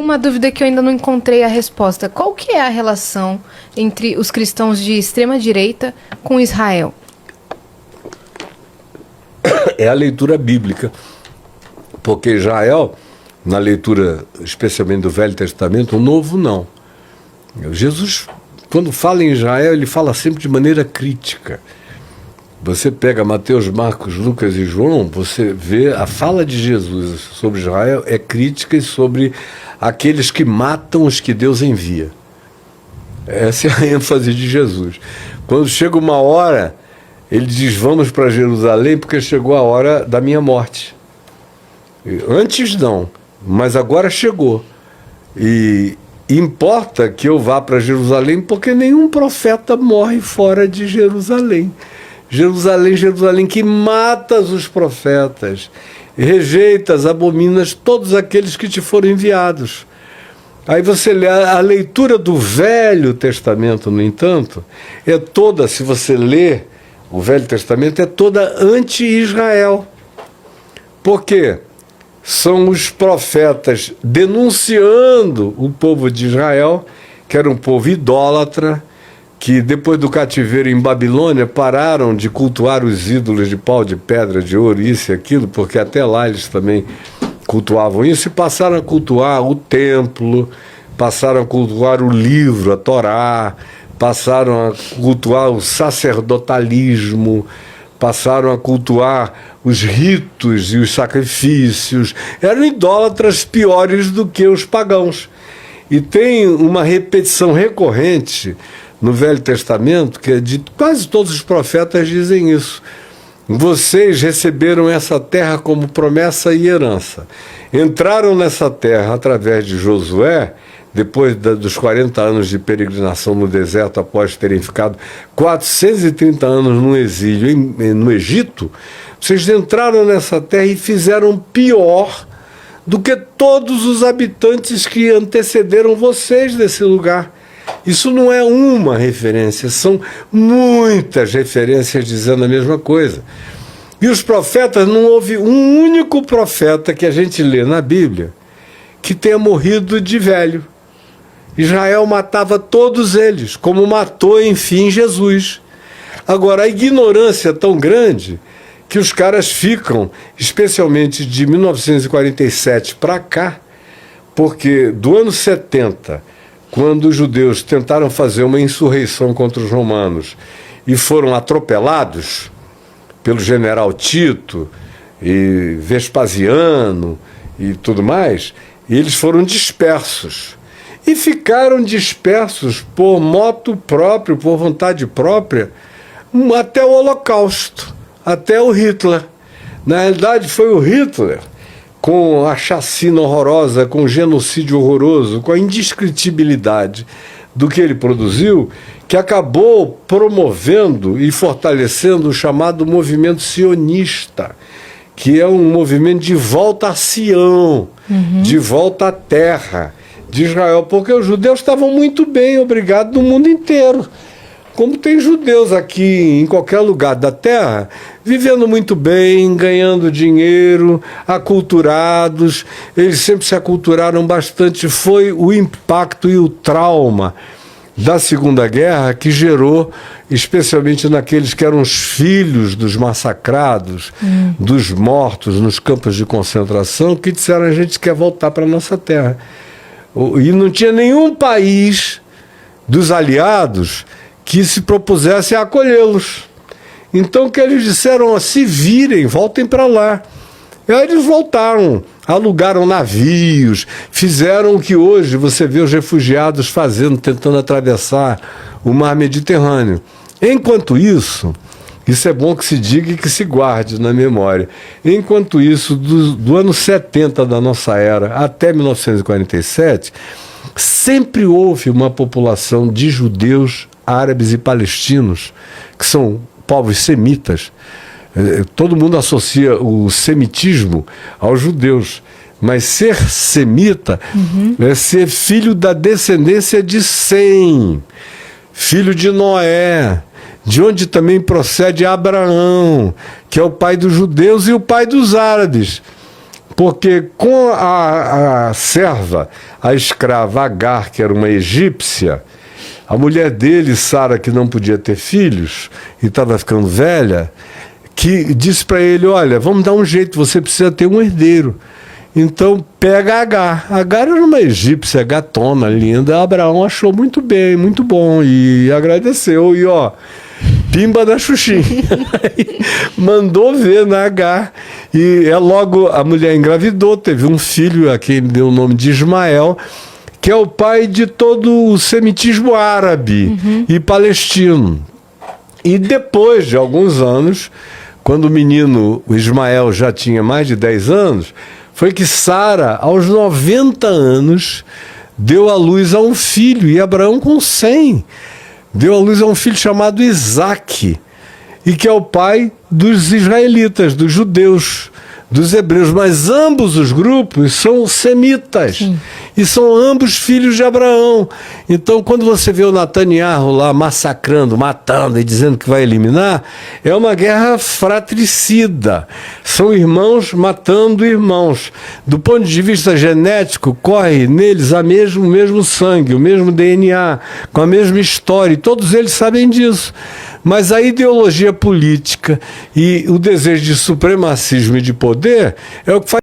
Uma dúvida que eu ainda não encontrei a resposta. Qual que é a relação entre os cristãos de extrema-direita com Israel? É a leitura bíblica. Porque Israel, na leitura especialmente do Velho Testamento, o Novo não. Jesus, quando fala em Israel, ele fala sempre de maneira crítica. Você pega Mateus, Marcos, Lucas e João, você vê a fala de Jesus sobre Israel é crítica e sobre aqueles que matam os que Deus envia. Essa é a ênfase de Jesus. Quando chega uma hora, ele diz, vamos para Jerusalém porque chegou a hora da minha morte. Antes não, mas agora chegou. E importa que eu vá para Jerusalém porque nenhum profeta morre fora de Jerusalém. Jerusalém, Jerusalém, que matas os profetas, rejeitas, abominas todos aqueles que te foram enviados. Aí você lê a leitura do Velho Testamento, no entanto, é toda, se você lê o Velho Testamento, é toda anti-Israel. Por quê? São os profetas denunciando o povo de Israel, que era um povo idólatra, que depois do cativeiro em Babilônia pararam de cultuar os ídolos de pau, de pedra, de ouro, isso e aquilo, porque até lá eles também cultuavam isso, e passaram a cultuar o templo, passaram a cultuar o livro, a Torá, passaram a cultuar o sacerdotalismo, passaram a cultuar os ritos e os sacrifícios. Eram idólatras piores do que os pagãos. E tem uma repetição recorrente no Velho Testamento, que é de quase todos os profetas dizem isso. Vocês receberam essa terra como promessa e herança. Entraram nessa terra através de Josué, depois dos 40 anos de peregrinação no deserto, após terem ficado 430 anos no exílio no Egito. Vocês entraram nessa terra e fizeram pior do que todos os habitantes que antecederam vocês desse lugar. Isso não é uma referência, são muitas referências dizendo a mesma coisa. E os profetas, não houve um único profeta que a gente lê na Bíblia que tenha morrido de velho. Israel matava todos eles, como matou, enfim, Jesus. Agora, a ignorância é tão grande que os caras ficam, especialmente de 1947 para cá, porque do ano 70, quando os judeus tentaram fazer uma insurreição contra os romanos e foram atropelados pelo general Tito e Vespasiano e tudo mais, eles foram dispersos. E ficaram dispersos por moto próprio, por vontade própria, até o Holocausto, até o Hitler. Na realidade, foi o Hitler, com a chacina horrorosa, com o genocídio horroroso, com a indescritibilidade do que ele produziu, que acabou promovendo e fortalecendo o chamado movimento sionista, que é um movimento de volta a Sião, de volta à terra de Israel, porque os judeus estavam muito bem, obrigado, no mundo inteiro. Como tem judeus aqui em qualquer lugar da terra, vivendo muito bem, ganhando dinheiro, aculturados, eles sempre se aculturaram bastante. Foi o impacto e o trauma da Segunda Guerra que gerou, especialmente naqueles que eram os filhos dos massacrados, dos mortos nos campos de concentração, que disseram: a gente quer voltar para a nossa terra. E não tinha nenhum país dos aliados que se propusesse a acolhê-los. Então o que eles disseram: se virem, voltem para lá. E aí eles voltaram, alugaram navios, fizeram o que hoje você vê os refugiados fazendo, tentando atravessar o mar Mediterrâneo. Enquanto isso é bom que se diga e que se guarde na memória. Enquanto isso, do ano 70 da nossa era até 1947, sempre houve uma população de judeus, árabes e palestinos, que são povos semitas. Todo mundo associa o semitismo aos judeus, mas ser semita é ser filho da descendência de Sem, filho de Noé, de onde também procede Abraão, que é o pai dos judeus e o pai dos árabes. Porque com a serva, a escrava Agar, que era uma egípcia, a mulher dele, Sara, que não podia ter filhos e estava ficando velha, que disse para ele, olha, vamos dar um jeito, você precisa ter um herdeiro. Então pega Agar. Agar era uma egípcia gatona, linda. Abraão achou muito bem, muito bom e agradeceu. E ó, pimba da Xuxim. Mandou ver na Agar. E logo a mulher engravidou, teve um filho a quem ele deu o nome de Ismael, que é o pai de todo o semitismo árabe e palestino. E depois de alguns anos, quando o menino, o Ismael, já tinha mais de 10 anos, foi que Sara, aos 90 anos, deu à luz a um filho, e Abraão com 100, deu à luz a um filho chamado Isaque, e que é o pai dos israelitas, dos judeus, dos hebreus, mas ambos os grupos são semitas. Sim. E são ambos filhos de Abraão. Então, quando você vê o Netanyahu lá massacrando, matando e dizendo que vai eliminar, é uma guerra fratricida. São irmãos matando irmãos. Do ponto de vista genético, corre neles o mesmo sangue, o mesmo DNA, com a mesma história, e todos eles sabem disso. Mas a ideologia política e o desejo de supremacismo e de poder é o que faz